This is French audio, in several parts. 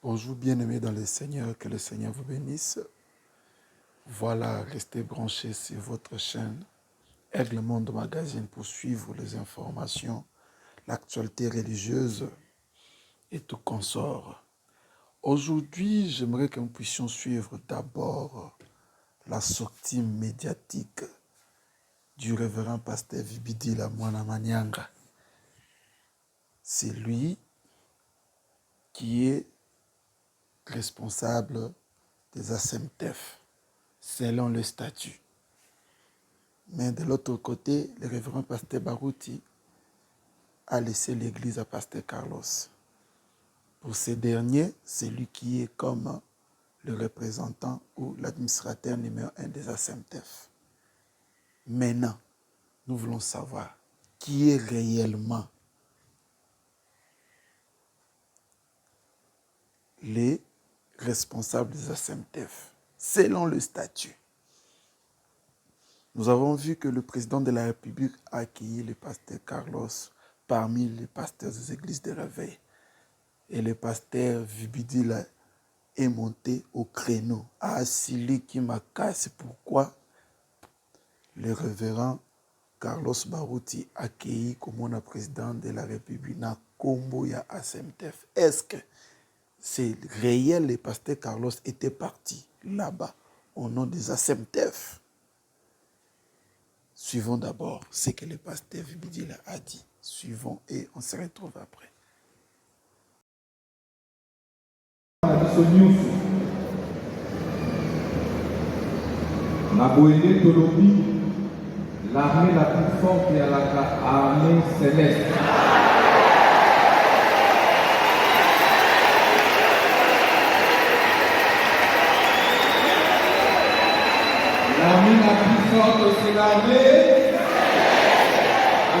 Bonjour bien-aimés dans le Seigneur, que le Seigneur vous bénisse. Voilà, restez branchés sur votre chaîne Aigle Monde Magazine pour suivre les informations, l'actualité religieuse et tout consort. Aujourd'hui, j'aimerais que nous puissions suivre d'abord la sortie médiatique du révérend pasteur Vibidila Mwanamanyanga. C'est lui qui est responsable des ASEMTEF, selon le statut. Mais de l'autre côté, le révérend pasteur Barouti a laissé l'église à pasteur Carlos. Pour ces derniers, c'est lui qui est comme le représentant ou l'administrateur numéro 1 des ASEMTEF. Maintenant, nous voulons savoir qui est réellement les responsables des ASEMTEF, selon le statut. Nous avons vu que le président de la République a accueilli le pasteur Carlos parmi les pasteurs des églises de réveil. Et le pasteur Vibidila est monté au créneau, a assilé qui m'a cassé. C'est pourquoi le révérend Carlos Barouti a accueilli comme président de la République na Kombo ya ASEMTEF. Est-ce que c'est réel, le pasteur Carlos était parti là-bas au nom des ASEMTEF? Suivons d'abord ce que le pasteur Vibidila a dit. Suivons et on se retrouve après. L'armée la plus forte est l'armée céleste. L'armée la plus forte, c'est l'armée.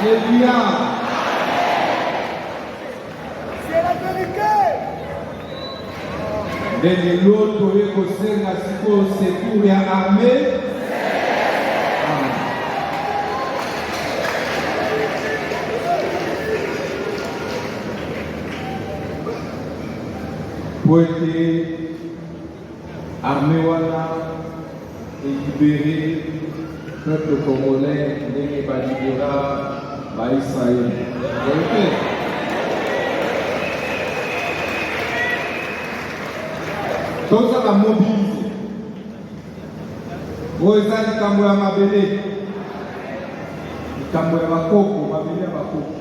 Alléluia. C'est la vérité. Mais l'autre est aussi la secours et armée. Pour être armée et libérer le peuple congolais, les libéra Israël. Donc ça va mobiliser. Vous avez dit que ma mabélé, kambo ya bakoko, mabélé ya bakoko.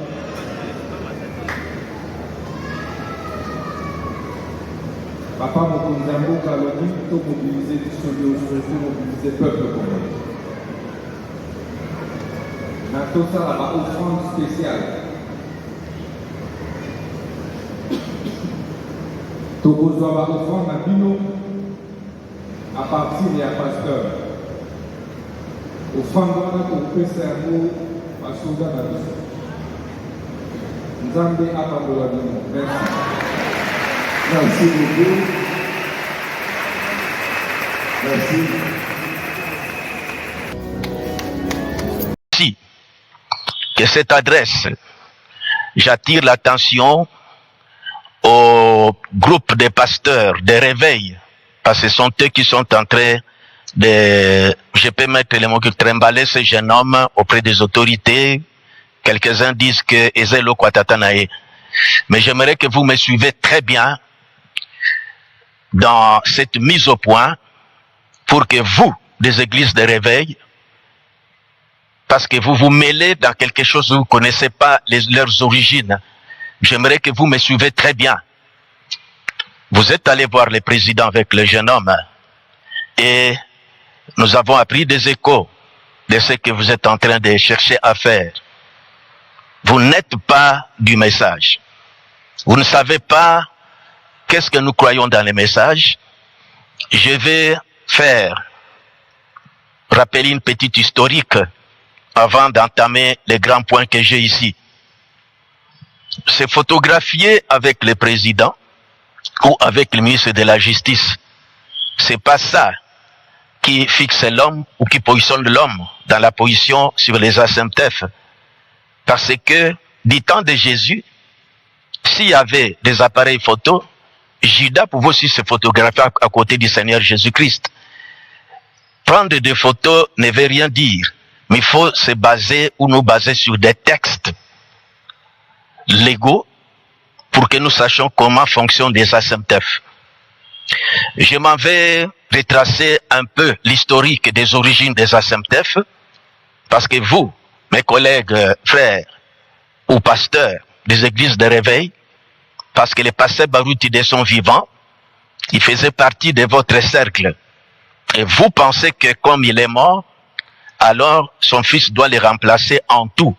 Papa mokonzi ya mboka alobi tomobilize biso nyonso tomobilize peuple congolais. Na tosala baoffrande spéciale. Tokozwa baoffrande na bino à partir ya pasteur. Offrande wana tokopesa yango basoda na biso. Nzambe apambola bino. Merci. Merci beaucoup. Merci. Si, que cette adresse, j'attire l'attention au groupe des pasteurs, des réveils, parce que ce sont eux qui sont en train de, je peux mettre les mots, qui trimballer ce jeune homme auprès des autorités. Quelques-uns disent que Ezelo Kwatatanae. Mais j'aimerais que vous me suivez très bien dans cette mise au point pour que vous, des églises de réveil, parce que vous vous mêlez dans quelque chose où vous ne connaissez pas leurs origines, j'aimerais que vous me suivez très bien. Vous êtes allé voir le président avec le jeune homme et nous avons appris des échos de ce que vous êtes en train de chercher à faire. Vous n'êtes pas du message. Vous ne savez pas qu'est-ce que nous croyons dans les messages. Je vais rappeler une petite historique avant d'entamer les grands points que j'ai ici. Se photographier avec le président ou avec le ministre de la Justice, c'est pas ça qui fixe l'homme ou qui positionne l'homme dans la position sur les ASEMTEF. Parce que, du temps de Jésus, s'il y avait des appareils photo, Judas pouvait aussi se photographier à côté du Seigneur Jésus-Christ. Prendre des photos ne veut rien dire, mais il faut se baser ou nous baser sur des textes légaux pour que nous sachions comment fonctionnent les ASEMTEF. Je m'en vais retracer un peu l'historique des origines des ASEMTEF, parce que vous, mes collègues, frères ou pasteurs des églises de réveil, parce que le pasteur Baruti de son vivant, il faisait partie de votre cercle. Et vous pensez que comme il est mort, alors son fils doit le remplacer en tout.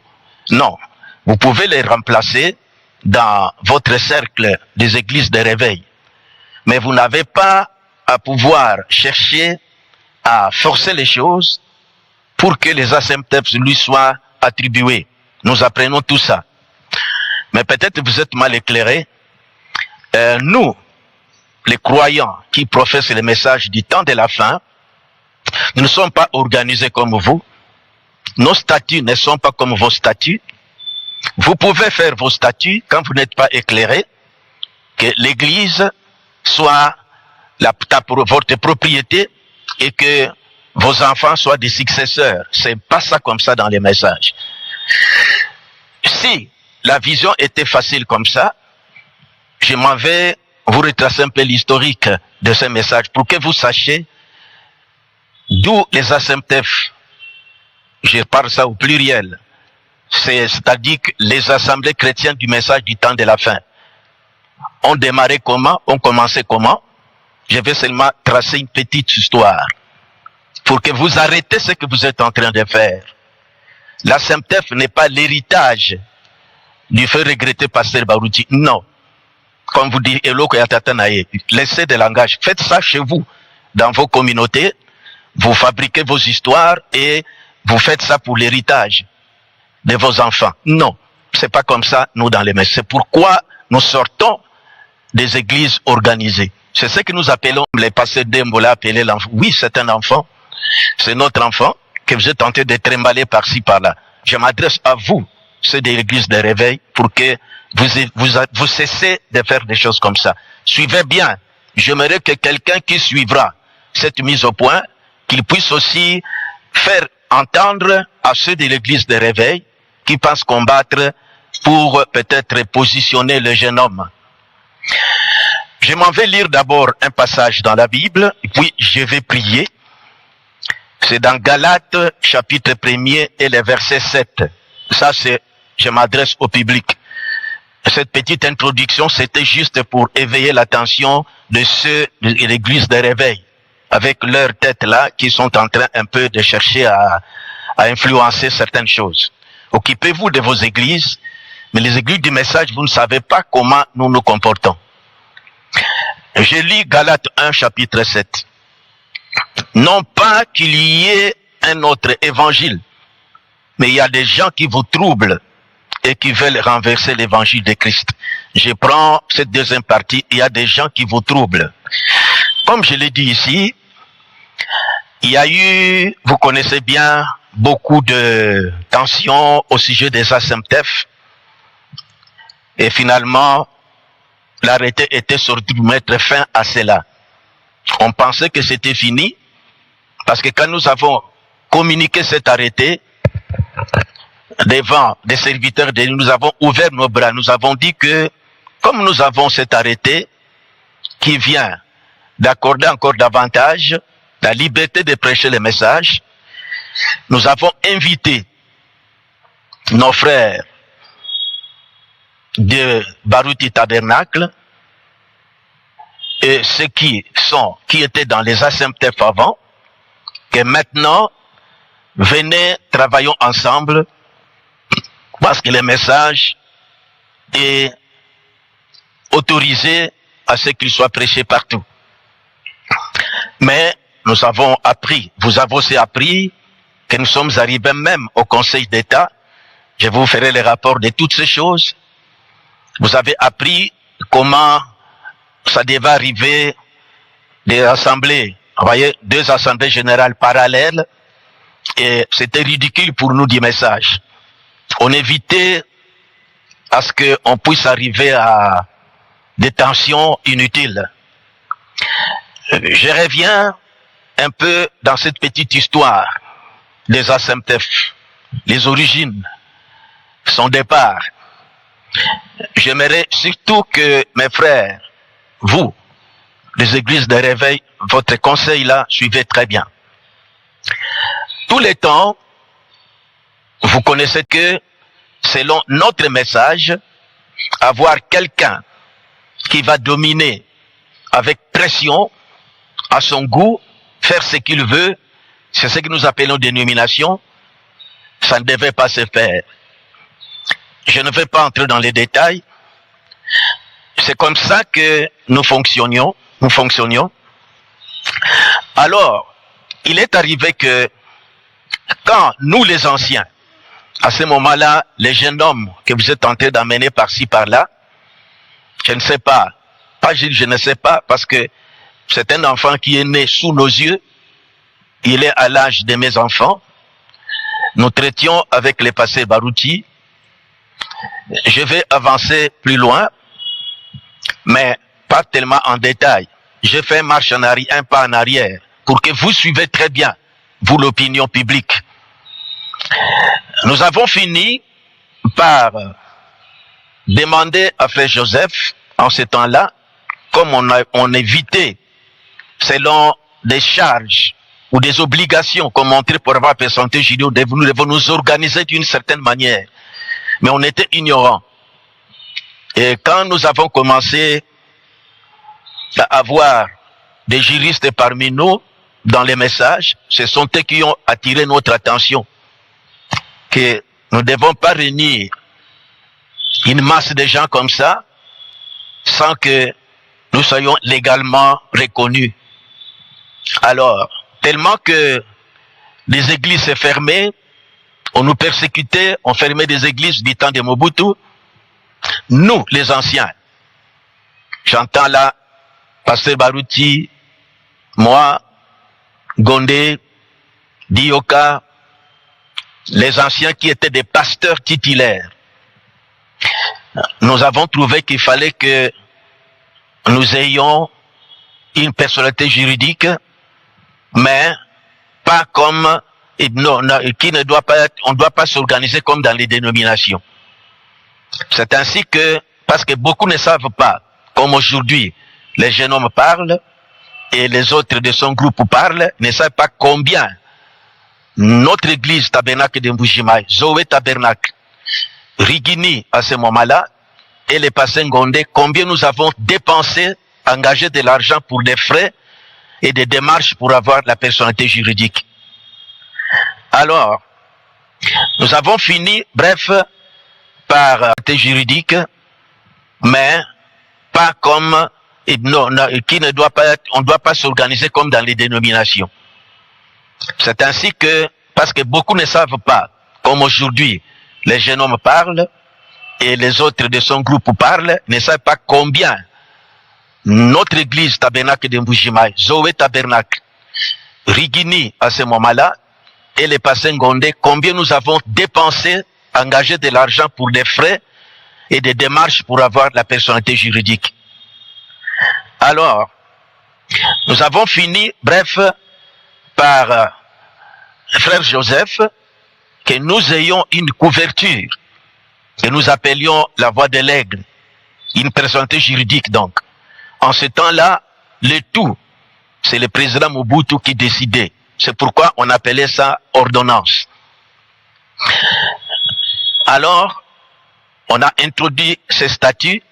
Non, vous pouvez le remplacer dans votre cercle des églises de réveil. Mais vous n'avez pas à pouvoir chercher à forcer les choses pour que les ASEMTEF lui soient attribués. Nous apprenons tout ça. Mais peut-être vous êtes mal éclairés. Nous, les croyants qui professent le message du temps de la fin, nous ne sommes pas organisés comme vous. Nos statuts ne sont pas comme vos statuts. Vous pouvez faire vos statuts quand vous n'êtes pas éclairés, que l'Église soit votre propriété et que vos enfants soient des successeurs. C'est pas ça comme ça dans les messages. Si la vision était facile comme ça, je m'en vais vous retracer un peu l'historique de ces messages pour que vous sachiez d'où les ASEMTEF, je parle ça au pluriel, c'est-à-dire que les assemblées chrétiennes du message du temps de la fin ont démarré comment, ont commencé comment. Je vais seulement tracer une petite histoire pour que vous arrêtez ce que vous êtes en train de faire. L'ASEMTEF n'est pas l'héritage du fait regretté pasteur Baruti. Non. Comme vous dites, laissez des langages. Faites ça chez vous, dans vos communautés. Vous fabriquez vos histoires et vous faites ça pour l'héritage de vos enfants. Non. C'est pas comme ça, nous, dans les messages. C'est pourquoi nous sortons des églises organisées. C'est ce que nous appelons, les pasteurs d'Embola appelé l'enfant. Oui, c'est un enfant. C'est notre enfant que vous êtes tenté de trimballer par-ci, par-là. Je m'adresse à vous, ceux de l'église de réveil, pour que vous cessez de faire des choses comme ça. Suivez bien. J'aimerais que quelqu'un qui suivra cette mise au point, qu'il puisse aussi faire entendre à ceux de l'église de réveil qui pensent combattre pour peut-être positionner le jeune homme. Je m'en vais lire d'abord un passage dans la Bible, et puis je vais prier. C'est dans Galates, chapitre 1er et le verset 7. Ça, je m'adresse au public. Cette petite introduction, c'était juste pour éveiller l'attention de ceux de l'église de réveil, avec leur tête là, qui sont en train un peu de chercher à influencer certaines choses. Occupez-vous de vos églises, mais les églises du message, vous ne savez pas comment nous nous comportons. Je lis Galates 1, chapitre 7. Non pas qu'il y ait un autre évangile, mais il y a des gens qui vous troublent et qui veulent renverser l'évangile de Christ. Je prends cette deuxième partie, il y a des gens qui vous troublent. Comme je l'ai dit ici, il y a eu, vous connaissez bien, beaucoup de tensions au sujet des ASEMTEF. Et finalement, l'arrêté était sorti pour mettre fin à cela. On pensait que c'était fini, parce que quand nous avons communiqué cet arrêté devant des serviteurs de nous avons ouvert nos bras, nous avons dit que, comme nous avons cet arrêté qui vient d'accorder encore davantage la liberté de prêcher le message, nous avons invité nos frères de Baruti Tabernacle et ceux qui étaient dans les ASEMTEF avant, que maintenant, venez, travaillons ensemble, parce que le message est autorisé à ce qu'il soit prêché partout. Mais nous avons appris, vous avez aussi appris que nous sommes arrivés même au Conseil d'État. Je vous ferai les rapports de toutes ces choses. Vous avez appris comment ça devait arriver des assemblées, vous voyez, 2 assemblées générales parallèles, et c'était ridicule pour nous du message. On évitait à ce qu'on puisse arriver à des tensions inutiles. Je reviens un peu dans cette petite histoire des ASEMTEF, les origines, son départ. J'aimerais surtout que mes frères, vous, les églises de réveil, votre conseil là, suivez très bien. Tous les temps, vous connaissez que, selon notre message, avoir quelqu'un qui va dominer avec pression, à son goût, faire ce qu'il veut, c'est ce que nous appelons dénomination, ça ne devait pas se faire. Je ne vais pas entrer dans les détails. C'est comme ça que nous fonctionnions. Alors, il est arrivé que quand nous les anciens, à ce moment-là, les jeunes hommes que vous êtes en train d'amener par-ci, par-là, je ne sais pas, je ne sais pas, parce que c'est un enfant qui est né sous nos yeux, il est à l'âge de mes enfants, nous traitions avec les passés Barouti. Je vais avancer plus loin, mais pas tellement en détail. Je fais marche en arrière, un pas en arrière, pour que vous suivez très bien, vous l'opinion publique. Nous avons fini par demander à Frère Joseph, en ce temps-là, comme on évitait, selon des charges ou des obligations qu'on montrait pour avoir présenté Julio, nous devons nous organiser d'une certaine manière. Mais on était ignorants. Et quand nous avons commencé à avoir des juristes parmi nous, dans les messages, ce sont eux qui ont attiré notre attention. Que nous ne devons pas réunir une masse de gens comme ça, sans que nous soyons légalement reconnus. Alors, tellement que les églises se fermaient, on nous persécutait, on fermait des églises du temps de Mobutu. Nous, les anciens, j'entends là, Pasteur Barouti, moi, Gondé, Dioka, les anciens qui étaient des pasteurs titulaires. Nous avons trouvé qu'il fallait que nous ayons une personnalité juridique, mais pas comme, qui ne doit pas être, on ne doit pas s'organiser comme dans les dénominations. C'est ainsi que, parce que beaucoup ne savent pas, comme aujourd'hui, les jeunes hommes parlent, et les autres de son groupe parlent, ne savent pas combien notre église Tabernacle de Mbujimaï, Zoé Tabernacle, Rigini à ce moment-là, et les passés Ngondé, combien nous avons dépensé, engagé de l'argent pour des frais et des démarches pour avoir la personnalité juridique. Alors, nous avons fini, bref, par personnalité juridique, mais pas comme, qui ne doit pas être, on ne doit pas s'organiser comme dans les dénominations. C'est ainsi que, parce que beaucoup ne savent pas, comme aujourd'hui, les jeunes hommes parlent, et les autres de son groupe parlent, ne savent pas combien notre église Tabernacle de Mbujimaï, Zoé Tabernacle, Rigini à ce moment-là, et les passés Ngondé, combien nous avons dépensé, engagé de l'argent pour des frais et des démarches pour avoir la personnalité juridique. Alors, nous avons fini, bref, par Frère Joseph, que nous ayons une couverture, que nous appelions la voix de l'aigle, une personnalité juridique donc. En ce temps-là, le tout, c'est le président Mobutu qui décidait. C'est pourquoi on appelait ça ordonnance. Alors, on a introduit ces statuts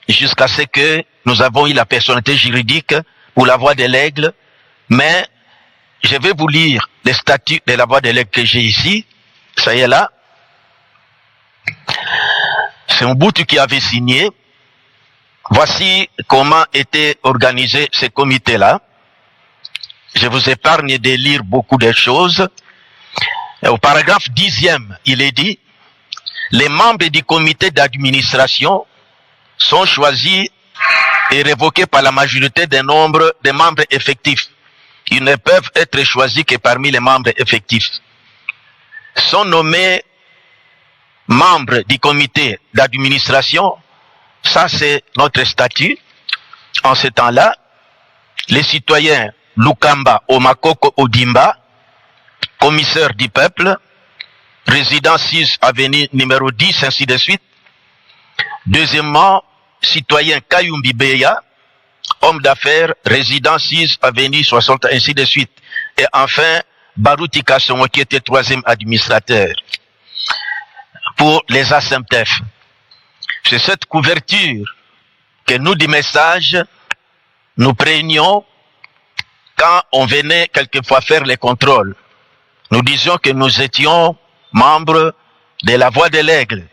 jusqu'à ce que nous avons eu la personnalité juridique pour la voix de l'aigle, mais je vais vous lire les statuts de la voix de l'aigle que j'ai ici. Ça y est là. C'est Mobutu qui avait signé. Voici comment était organisé ce comité-là. Je vous épargne de lire beaucoup de choses. Au paragraphe 10e, il est dit, les membres du comité d'administration sont choisis et révoqués par la majorité des nombres des membres effectifs. Ils ne peuvent être choisis que parmi les membres effectifs. Sont nommés membres du comité d'administration. Ça, c'est notre statut. En ce temps-là, les citoyens Lukamba Omakoko Odimba, commissaire du peuple, résident 6 avenue numéro 10, ainsi de suite. Deuxièmement, citoyen Kayumbi Beya, homme d'affaires, résident 6 avenue 60, ainsi de suite. Et enfin, Barouti Kassongo, qui était troisième administrateur. Pour les ASEMTEF. C'est cette couverture que nous, du message, nous prenions quand on venait quelquefois faire les contrôles. Nous disions que nous étions membres de la Voix de l'Aigle.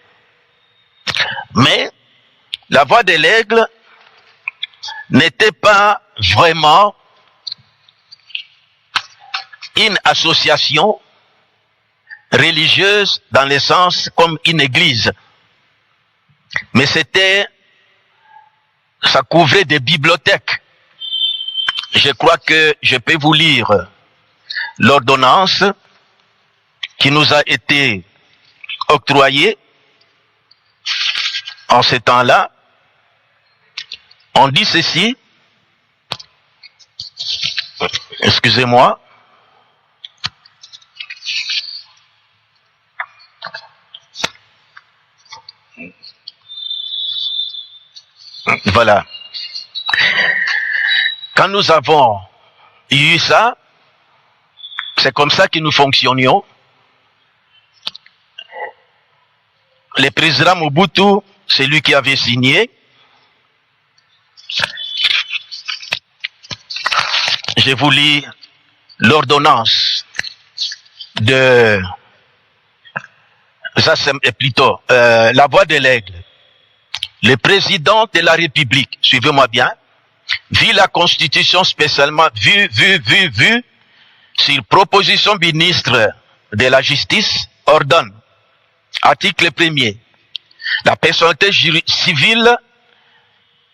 Mais la Voix de l'Aigle n'était pas vraiment une association religieuse dans le sens comme une église. Mais ça couvrait des bibliothèques. Je crois que je peux vous lire l'ordonnance qui nous a été octroyée en ce temps-là. On dit ceci, excusez-moi, voilà. Quand nous avons eu ça, c'est comme ça que nous fonctionnions. Le président Mobutu, c'est lui qui avait signé. Je vous lis l'ordonnance de la Voix de l'Aigle. Le président de la République, suivez-moi bien, vit la Constitution spécialement vue, sur proposition ministre de la Justice, ordonne, article 1er, la personnalité civile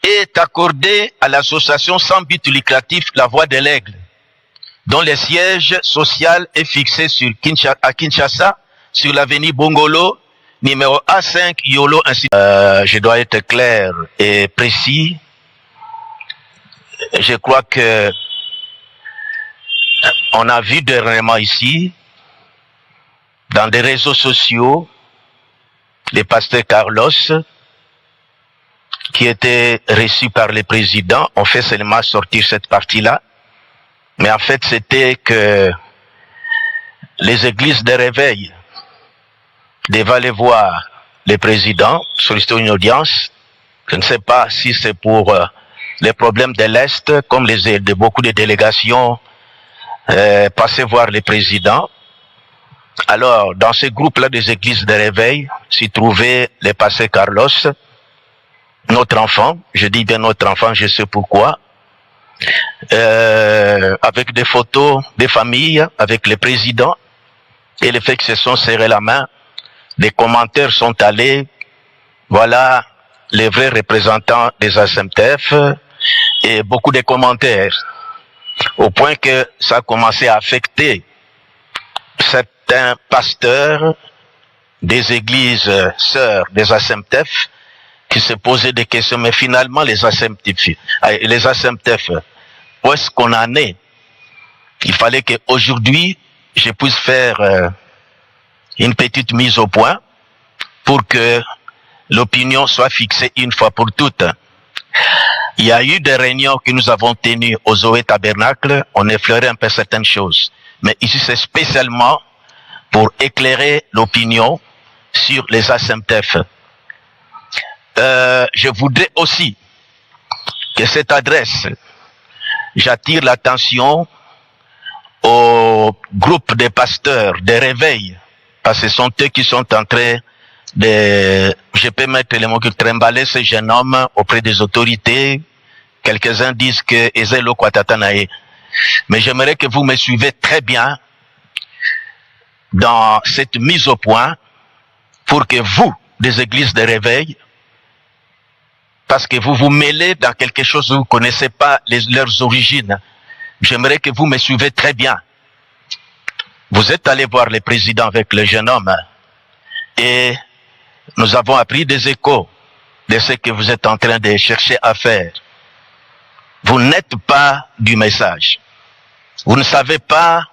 est accordée à l'association sans but lucratif La Voix de l'Aigle, dont le siège social est fixé à Kinshasa, sur l'avenue Bongolo, numéro A5, Yolo, ainsi. Je dois être clair et précis. Je crois que on a vu dernièrement ici, dans des réseaux sociaux, le pasteur Carlos, qui était reçu par le président. On fait seulement sortir cette partie-là. Mais en fait, c'était que les églises de réveil devaient aller voir le président, solliciter une audience. Je ne sais pas si c'est pour les problèmes de l'Est, comme de beaucoup de délégations passer voir le président. Alors, dans ce groupe-là des églises de réveil, s'y trouvait le pasteur Carlos, notre enfant, je dis bien notre enfant, je sais pourquoi, avec des photos des familles, avec le président, et le fait qu'ils se sont serrés la main, des commentaires sont allés, voilà les vrais représentants des ASEMTEF, et beaucoup de commentaires, au point que ça a commencé à affecter certains pasteurs des églises sœurs des ASEMTEF qui se posaient des questions, mais finalement les ASEMTEF, où est-ce qu'on en est? Il fallait qu'aujourd'hui je puisse faire une petite mise au point pour que l'opinion soit fixée une fois pour toutes. Il y a eu des réunions que nous avons tenues aux Zoé Tabernacle, on effleurait un peu certaines choses. Mais ici, c'est spécialement pour éclairer l'opinion sur les ASEMTEF. Je voudrais aussi que cette adresse, j'attire l'attention au groupe des pasteurs, des réveils, parce que ce sont eux qui sont en train de, je peux mettre les mots, que trimballer ce jeune homme auprès des autorités. Quelques-uns disent que Ezelo Kwatatanae. Mais j'aimerais que vous me suivez très bien dans cette mise au point pour que vous, des églises de réveil, parce que vous vous mêlez dans quelque chose où vous ne connaissez pas leurs origines, j'aimerais que vous me suivez très bien. Vous êtes allé voir le président avec le jeune homme et nous avons appris des échos de ce que vous êtes en train de chercher à faire. vous n'êtes pas du message. Vous ne savez pas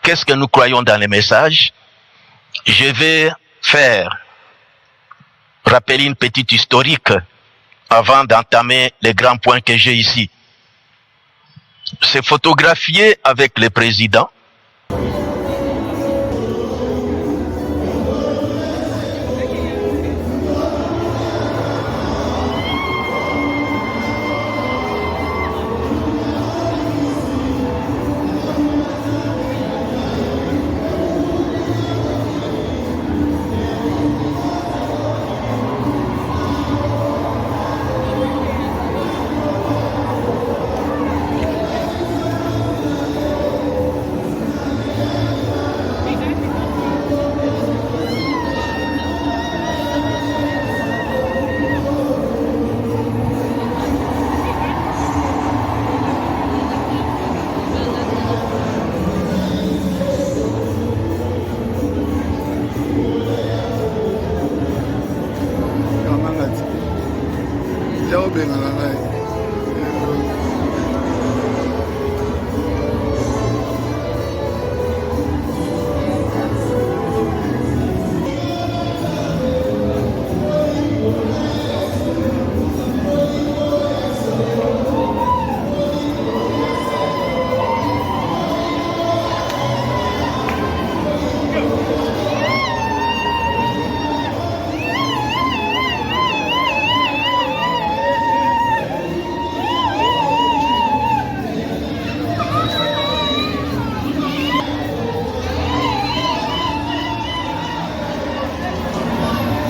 qu'est-ce que nous croyons dans les messages. Je vais rappeler une petite historique avant d'entamer les grands points que j'ai ici. C'est photographié avec le président. Kamangati. Leo bengala naye.